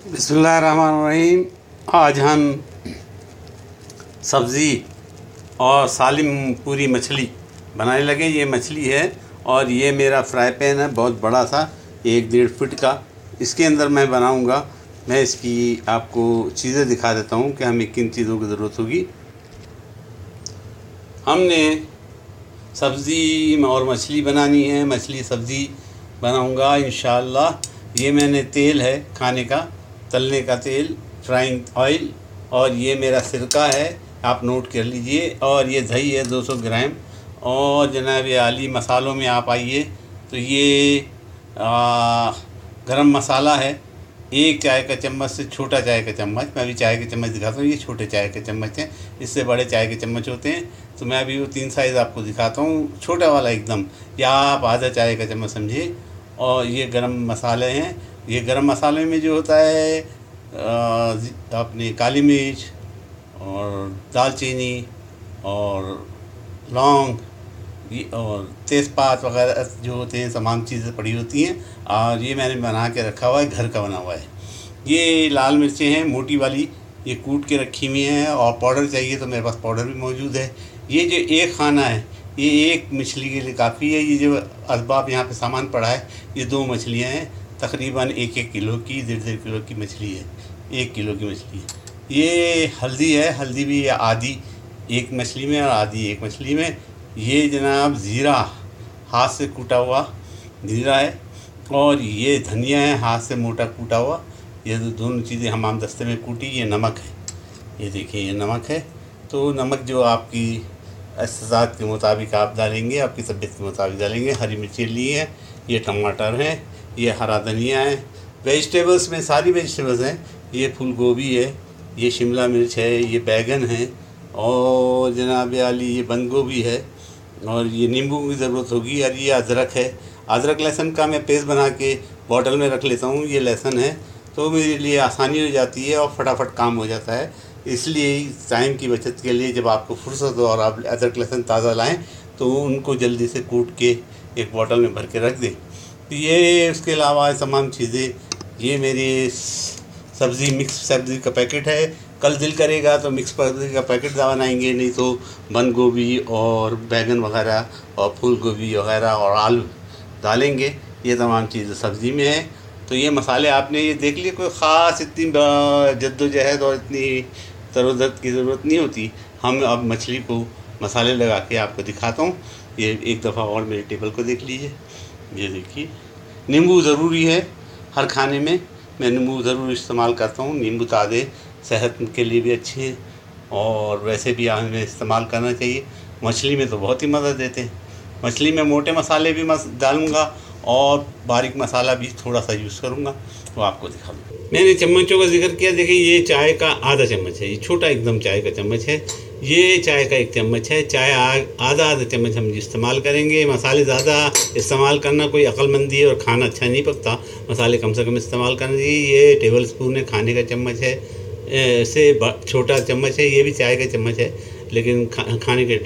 बिस्मिल्लाहिर्रहमानिर्रहीम। आज हम सब्ज़ी और सालिम पूरी मछली बनाने लगे। ये मछली है और ये मेरा फ्राई पैन है, बहुत बड़ा सा, 1-1.5 फीट का। इसके अंदर मैं बनाऊंगा। मैं इसकी आपको चीज़ें दिखा देता हूँ कि हमें किन चीज़ों की ज़रूरत होगी। हमने सब्ज़ी और मछली बनानी है। मछली सब्ज़ी बनाऊंगा इंशाअल्लाह। ये मैंने तेल है खाने का, तलने का तेल, फ्राइंग ऑयल, और ये मेरा सिरका है, आप नोट कर लीजिए। और ये दही है 200 ग्राम। और जनाब आली मसालों में आप आइए तो ये गरम मसाला है, 1 चाय का चम्मच से छोटा चाय का चम्मच। मैं अभी चाय के चम्मच दिखाता हूँ, ये छोटे चाय के चम्मच हैं, इससे बड़े चाय के चम्मच होते हैं। तो मैं अभी वो 3 साइज़ आपको दिखाता हूँ, छोटा वाला एकदम, या आप आधा चाय का चम्मच समझिए। और ये गरम मसाले हैं। ये गरम मसाले में जो होता है अपनी काली मिर्च और दालचीनी और लौंग और तेज़पात वगैरह जो होते हैं, तमाम चीज़ें पड़ी होती हैं। और ये मैंने बना के रखा हुआ है, घर का बना हुआ है। ये लाल मिर्चें हैं मोटी वाली, ये कूट के रखी हुई हैं। और पाउडर चाहिए तो मेरे पास पाउडर भी मौजूद है। ये जो एक खाना है, ये एक मछली के लिए काफ़ी है। ये जो असबाब यहाँ पे सामान पड़ा है, ये 2 मछलियाँ हैं, तकरीबन 1-1 किलो की, 1.5 किलो की मछली है, 1 किलो की मछली है। ये हल्दी है, हल्दी भी आधी एक मछली में और आधी एक मछली में। ये जनाब ज़ीरा, हाथ से कूटा हुआ ज़ीरा है। और ये धनिया है, हाथ से मोटा कूटा हुआ। ये दोनों चीज़ें हमाम दस्ते में कूटी। ये नमक है, ये देखिए ये नमक है। तो नमक जो आपकी इस्तेताअत के मुताबिक आप डालेंगे, आपकी तबीयत के मुताबिक डालेंगे। हरी मिर्ची ली है, ये टमाटर हैं, ये हरा धनिया है। वेजिटेबल्स में सारी वेजिटेबल्स हैं। ये फूल गोभी है, ये शिमला मिर्च है, ये बैगन है, और जनाब आली ये बंद गोभी है। और ये नींबू की ज़रूरत होगी। और ये अदरक है। अदरक लहसुन का मैं पेस्ट बना के बॉटल में रख लेता हूँ। ये लहसुन है तो मेरे लिए आसानी हो जाती है और फटाफट काम हो जाता है। इसलिए टाइम की बचत के लिए जब आपको फुर्सत हो और आप अदरक लहसुन ताज़ा लाएं तो उनको जल्दी से कूट के एक बॉटल में भर के रख दें। तो ये उसके अलावा तमाम चीज़ें, ये मेरी सब्ज़ी मिक्स सब्ज़ी का पैकेट है। कल दिल करेगा तो मिक्स सब्ज़ी का पैकेट बनाएंगे, नहीं तो बंद गोभी और बैगन वगैरह और फूल गोभी वगैरह और आलू डालेंगे। ये तमाम चीज़ें सब्ज़ी में है। तो ये मसाले आपने ये देख लिए, कोई ख़ास इतनी जद्दोजहद और इतनी तरोदत की ज़रूरत नहीं होती। हम अब मछली को मसाले लगा के आपको दिखाता हूँ। ये एक दफ़ा और मेरे टेबल को देख लीजिए। ये देखिए, नींबू ज़रूरी है हर खाने में। मैं नींबू ज़रूर इस्तेमाल करता हूँ। नींबू ताज़े सेहत के लिए भी अच्छे हैं और वैसे भी हमें इस्तेमाल करना चाहिए। मछली में तो बहुत ही मदद देते हैं। मछली में मोटे मसाले भी डालूँगा और बारीक मसाला भी थोड़ा सा यूज़ करूँगा, तो आपको दिखा दूँ। मैंने चम्मचों का जिक्र किया। देखिए ये चाय का आधा चम्मच है, ये छोटा एकदम चाय का चम्मच है। ये चाय का 1 चम्मच है। चाय आधा चम्मच हम इस्तेमाल करेंगे। मसाले ज़्यादा इस्तेमाल करना कोई अक्लमंदी है और खाना अच्छा नहीं पकता। मसाले कम से कम इस्तेमाल करना चाहिए। ये टेबल स्पून है, खाने का चम्मच है, से छोटा चम्मच है। ये भी चाय का चम्मच है, लेकिन खाने के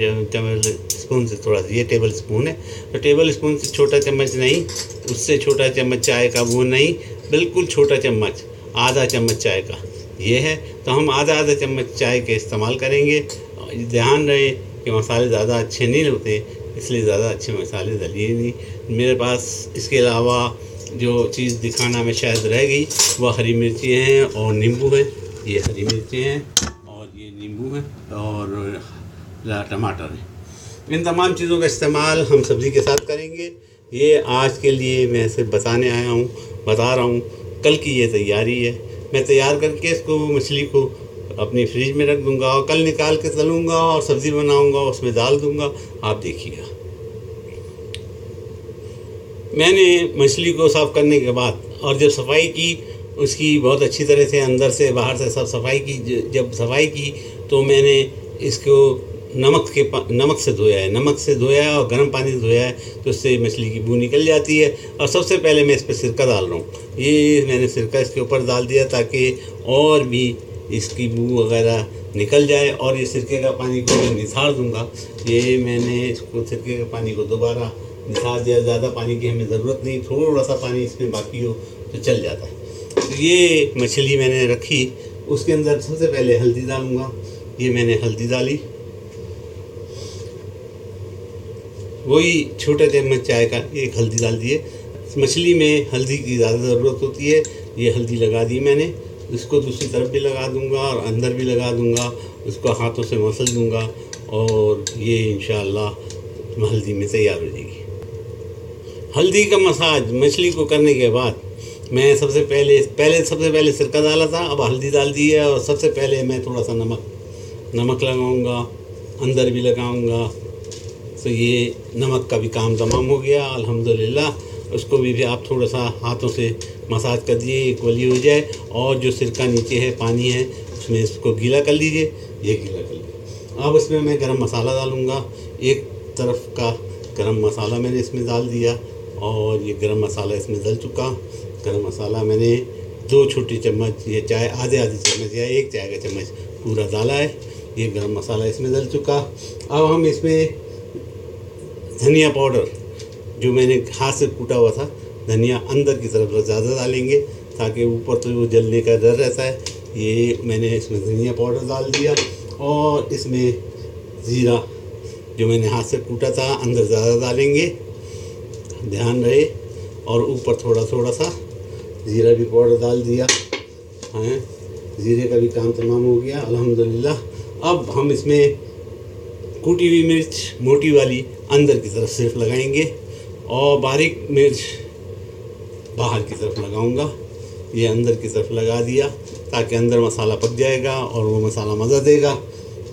स्पून से थोड़ा सा, ये टेबल स्पून है तो टेबल स्पून से छोटा चम्मच नहीं, उससे छोटा चम्मच चाय का वो नहीं, बिल्कुल छोटा चम्मच, आधा चम्मच चाय का ये है। तो हम आधा चम्मच चाय के इस्तेमाल करेंगे। ध्यान रहे कि मसाले ज़्यादा अच्छे नहीं होते, इसलिए ज़्यादा अच्छे मसाले डालिए नहीं। मेरे पास इसके अलावा जो चीज़ दिखाना में शायद रह गई, वह हरी मिर्ची हैं और नींबू है। ये हरी मिर्ची हैं और ये नींबू है और टमाटर है। इन तमाम चीज़ों का इस्तेमाल हम सब्ज़ी के साथ करेंगे। ये आज के लिए मैं सिर्फ बता रहा हूँ। कल की ये तैयारी है। मैं तैयार करके इसको, मछली को अपनी फ्रिज में रख दूँगा और कल निकाल के तलूँगा और सब्ज़ी बनाऊँगा, उसमें डाल दूँगा। आप देखिएगा। मैंने मछली को साफ़ करने के बाद और जब सफाई की, उसकी बहुत अच्छी तरह से अंदर से बाहर से सब सफाई की, जब सफाई की तो मैंने इसको नमक से धोया है। नमक से धोया है और गर्म पानी से धोया है, तो उससे मछली की बू निकल जाती है। और सबसे पहले मैं इस पर सिरका डाल रहा हूँ। ये मैंने सिरका इसके ऊपर डाल दिया ताकि और भी इसकी बू वगैरह निकल जाए। और ये सिरके का पानी को मैं निथार दूँगा। ये मैंने इसको सिरके का पानी को दोबारा निथार दिया। ज़्यादा पानी की हमें ज़रूरत नहीं, थोड़ा सा पानी इसमें बाकी हो तो चल जाता है। ये मछली मैंने रखी, उसके अंदर सबसे पहले हल्दी डालूँगा। ये मैंने हल्दी डाली, वही छोटे चम्मच चाय का एक हल्दी डाल दिए। मछली में हल्दी की ज़्यादा ज़रूरत होती है, ये हल्दी लगा दी मैंने। इसको दूसरी तरफ भी लगा दूंगा और अंदर भी लगा दूंगा, उसको हाथों से मसल दूंगा और ये इंशाअल्लाह हल्दी में तैयार हो जाएगी। हल्दी का मसाज मछली को करने के बाद मैं सबसे पहले सिरका डाला था, अब हल्दी डाल दी है और सबसे पहले मैं थोड़ा सा नमक लगाऊंगा, अंदर भी लगाऊंगा। तो ये नमक का भी काम तमाम हो गया अल्हम्दुलिल्लाह। उसको भी आप थोड़ा सा हाथों से मसाज कर दीजिए, इक्वली हो जाए। और जो सिरका नीचे है, पानी है, उसमें इसको गीला कर लीजिए। ये गीला कर लीजिए। अब इसमें मैं गरम मसाला डालूँगा। एक तरफ का गरम मसाला मैंने इसमें डाल दिया और ये गरम मसाला इसमें डल चुका। गरम मसाला मैंने 2 छोटी चम्मच, ये चाय आधे चम्मच या 1 चाय का चम्मच पूरा डाला है। ये गरम मसाला इसमें डल चुका। अब हम इसमें धनिया पाउडर जो मैंने हाथ से कूटा हुआ था, धनिया अंदर की तरफ ज़्यादा डालेंगे ताकि ऊपर तो वो जलने का डर रहता है। ये मैंने इसमें धनिया पाउडर डाल दिया और इसमें ज़ीरा जो मैंने हाथ से कूटा था अंदर ज़्यादा डालेंगे, ध्यान रहे। और ऊपर थोड़ा सा ज़ीरा भी पाउडर डाल दिया है। ज़ीरे का भी काम तमाम हो गया अल्हम्दुलिल्लाह। अब हम इसमें कूटी हुई मिर्च मोटी वाली अंदर की तरफ सिर्फ लगाएंगे और बारीक मिर्च बाहर की तरफ लगाऊंगा। ये अंदर की तरफ लगा दिया ताकि अंदर मसाला पक जाएगा और वो मसाला मज़ा देगा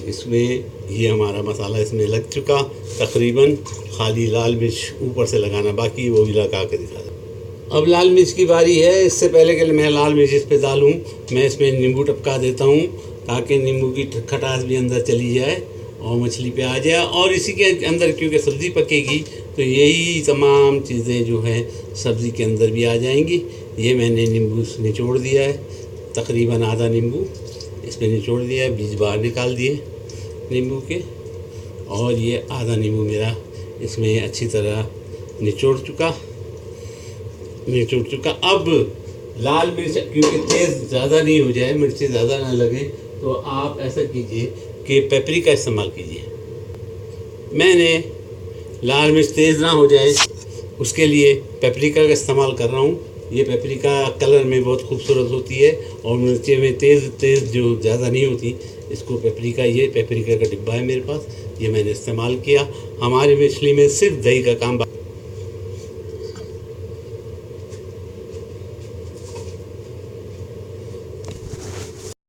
इसमें। ये हमारा मसाला इसमें लग चुका तकरीबन। खाली लाल मिर्च ऊपर से लगाना बाकी, वो भी लगा के दिखा दूँ। अब लाल मिर्च की बारी है। इससे पहले कि मैं लाल मिर्च इस पर डालूँ, मैं इसमें नींबू टपका देता हूँ ताकि नींबू की खटास भी अंदर चली जाए और मछली पे आ जाए। और इसी के अंदर क्योंकि सब्ज़ी पकेगी तो यही तमाम चीज़ें जो है सब्ज़ी के अंदर भी आ जाएंगी। ये मैंने नींबू निचोड़ दिया है, तकरीबन आधा नींबू इसमें निचोड़ दिया है, बीज बाहर निकाल दिए नींबू के। और ये आधा नींबू मेरा इसमें अच्छी तरह निचोड़ चुका। अब लाल मिर्च क्योंकि तेज़ ज़्यादा नहीं हो जाए, मिर्ची ज़्यादा ना लगे, तो आप ऐसा कीजिए कि पेपरिका इस्तेमाल कीजिए। मैंने लाल मिर्च तेज़ ना हो जाए उसके लिए पेपरिका का इस्तेमाल कर रहा हूँ। ये पेपरिका कलर में बहुत खूबसूरत होती है और मिर्ची में तेज़ जो ज़्यादा नहीं होती, इसको ये पेपरिका का डिब्बा है मेरे पास, ये मैंने इस्तेमाल किया। हमारी मछली में सिर्फ दही का काम